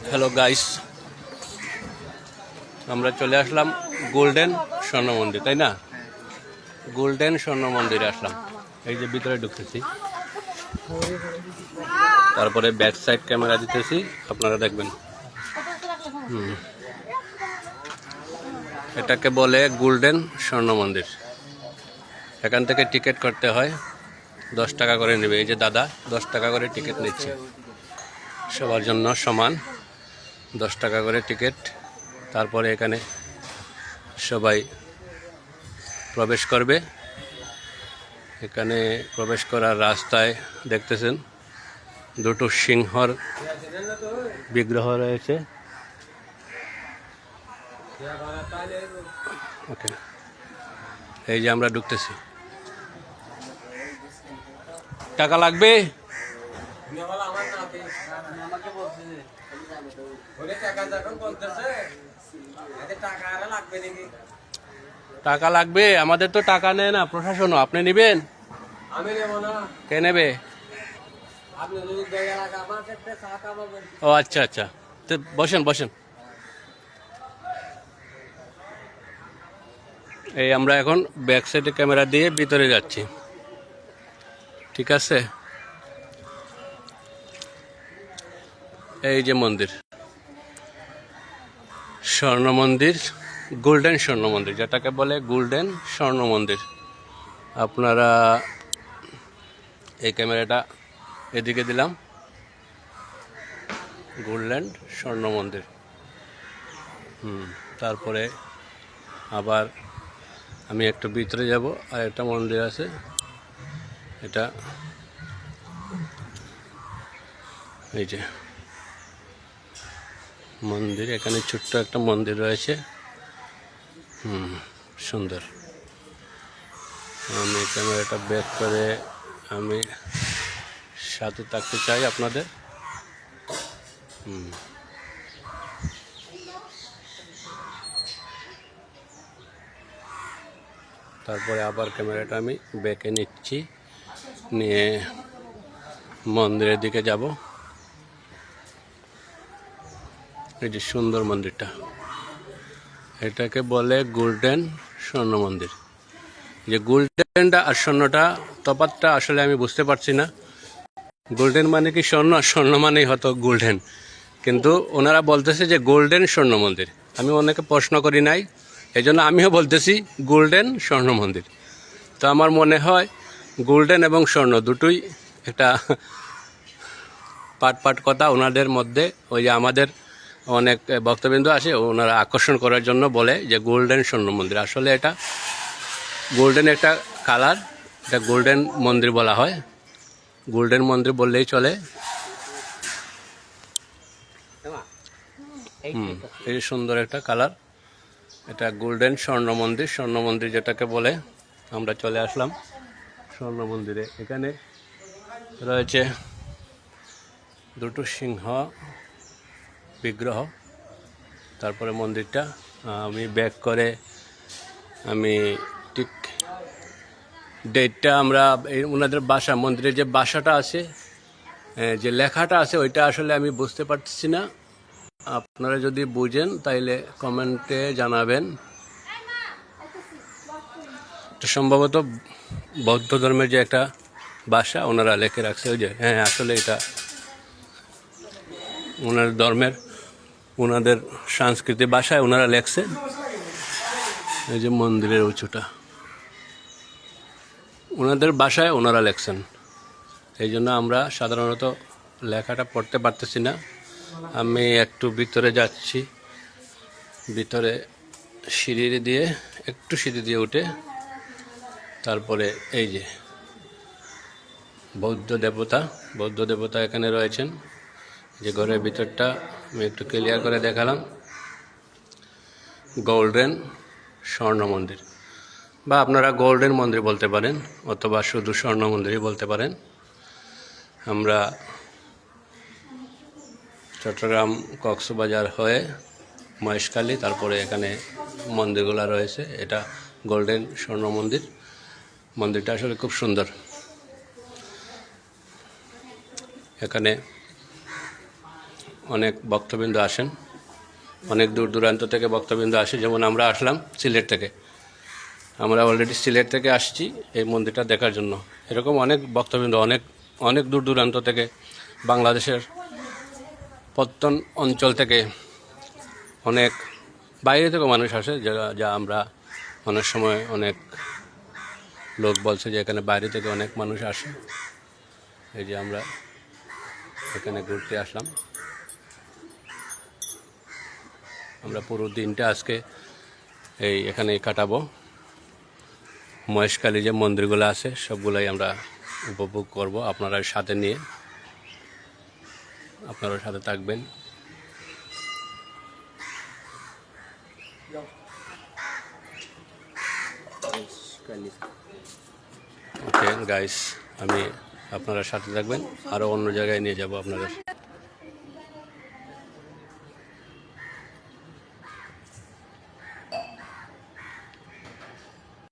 Hello guys, আমরা চলে আসলাম golden স্বর্ণ মন্দির, তাই না? গোল্ডেন স্বর্ণ মন্দিরে আসলাম। এই যে ভিতরে ঢুকতেছি, তারপরে ব্যাক সাইড ক্যামেরা দিতেছি, আপনারা দেখবেন। এটাকে বলে গোল্ডেন স্বর্ণ মন্দির। এখান থেকে টিকিট করতে হয়, 10 টাকা করে নেবে। এই যে দাদা 10 টাকা করে টিকিট নিচ্ছে, সবার জন্য সমান 10 টাকা করে টিকিট। তারপরে এখানে সবাই প্রবেশ করবে। এখানে প্রবেশ করার রাস্তায় দেখতেছেন দুটো সিংহর বিগ্রহ রয়েছে। ওকে, এই যে আমরা ঢুকতেছি। টাকা লাগবে? টাকা লাগবে? আমাদের তো টাকা নেয় না প্রশাসনও। আপনি নেবেন? আমি নেব না। কে নেবে? আপনি যদি দয়া লাগে আমাকে একটা চা খাওয়াবেন। ও আচ্ছা আচ্ছা, তো বসেন বসেন। এই আমরা এখন ব্যাক সাইডে ক্যামেরা দিয়ে ভিতরে যাচ্ছি, ঠিক আছে? এই যে মন্দির, স্বর্ণ মন্দির, গোল্ডেন স্বর্ণ মন্দির, যেটাকে বলে গোল্ডেন স্বর্ণ মন্দির। আপনারা এই ক্যামেরাটা এদিকে দিলাম, গোল্ডেন স্বর্ণ মন্দির। তারপরে আবার আমি একটু ভিতরে যাব, আর একটা মন্দির আছে, এটা এই যে মন্দির। এখানে ছোট্ট একটা মন্দির রয়েছে, সুন্দর। আমি ক্যামেরাটা ব্যাক করে আমি সাথে থাকতে চাই আপনাদের। তারপরে আবার ক্যামেরাটা আমি ব্যাকে নিচ্ছি, নিয়ে মন্দিরের দিকে যাব। এই যে সুন্দর মন্দিরটা, এটাকে বলে গোল্ডেন স্বর্ণ মন্দির। যে গোল্ডেনটা আর স্বর্ণটা তফাৎটা আসলে আমি বুঝতে পারছি না। গোল্ডেন মানে কি স্বর্ণ, আর স্বর্ণ মানেই হয়তো গোল্ডেন, কিন্তু ওনারা বলতেছে যে গোল্ডেন স্বর্ণ মন্দির। আমি অনেকে প্রশ্ন করি নাই, এই জন্য আমিও বলতেছি গোল্ডেন স্বর্ণ মন্দির। তো আমার মনে হয় গোল্ডেন এবং স্বর্ণ দুটোই একটা পাট পাট কথা ওনাদের মধ্যে। ওই যে আমাদের অনেক ভক্তবৃন্দ আসে, ওনারা আকর্ষণ করার জন্য বলে যে গোল্ডেন স্বর্ণ মন্দির। আসলে এটা গোল্ডেন একটা কালার, এটা গোল্ডেন মন্দির বলা হয়, গোল্ডেন মন্দির বললেই চলে। এই সুন্দর একটা কালার, এটা গোল্ডেন স্বর্ণ মন্দির। স্বর্ণ মন্দির যেটাকে বলে। আমরা চলে আসলাম স্বর্ণ মন্দিরে। এখানে রয়েছে দুটো সিংহ বিগ্রহ। তারপরে মন্দিরটা আমি ব্যাক করে আমি ঠিক ডেটটা, আমরা এই ওনাদের বাসা, মন্দিরের যে বাসাটা আছে, যে লেখাটা আছে, ওইটা আসলে আমি বুঝতে পারছি না। আপনারা যদি বুঝেন তাইলে কমেন্টে জানাবেন। তো সম্ভবত বৌদ্ধ ধর্মের যে একটা ভাষা ওনারা লেখে রাখছে। ওই যে হ্যাঁ, আসলে এটা ওনার ধর্মের, ওনাদের সাংস্কৃতিক ভাষায় ওনারা লেখছে। এই যে মন্দিরের উঁচুটা ওনাদের ভাষায় ওনারা লেখছেন, এই জন্য আমরা সাধারণত লেখাটা পড়তে পারতেছি না। আমি একটু ভিতরে যাচ্ছি, ভিতরে সিঁড়ি দিয়ে উঠে তারপরে এই যে বৌদ্ধ দেবতা এখানে রয়েছেন। যে ঘরের ভিতরটা আমি একটু ক্লিয়ার করে দেখালাম। গোল্ডেন স্বর্ণ মন্দির, বা আপনারা গোল্ডেন মন্দির বলতে পারেন, অথবা শুধু স্বর্ণ মন্দিরই বলতে পারেন। আমরা চট্টগ্রাম কক্সবাজার হয়ে মহেশখালী, তারপরে এখানে মন্দিরগুলো রয়েছে। এটা গোল্ডেন স্বর্ণ মন্দির। মন্দিরটা আসলে খুব সুন্দর। এখানে অনেক ভক্তবৃন্দ আসেন, অনেক দূর দূরান্ত থেকে ভক্তবৃন্দ আসে। যেমন আমরা আসলাম সিলেট থেকে, আমরা অলরেডি সিলেট থেকে আসছি এই মন্দিরটা দেখার জন্য। এরকম অনেক ভক্তবৃন্দ অনেক অনেক দূর দূরান্ত থেকে, বাংলাদেশের প্রত্যন্ত অঞ্চল থেকে, অনেক বাইরে থেকেও মানুষ আসে, যা আমরা অনেক সময় অনেক লোক বলছে যে এখানে বাইরে থেকে অনেক মানুষ আসে। এই যে আমরা এখানে ঘুরতে আসলাম। আমরা পুরো দিনটা আজকে এখানেই কাটাবো। মহেশখালী যে মন্দিরগুলো আছে সবগুলাই আমরা উপভোগ করব আপনারা সাথে নিয়ে। আপনারা সাথে থাকবেন। ওকে গাইস, আপনারা সাথে থাকবেন, আরও অন্য জায়গায় নিয়ে যাব আপনাদের।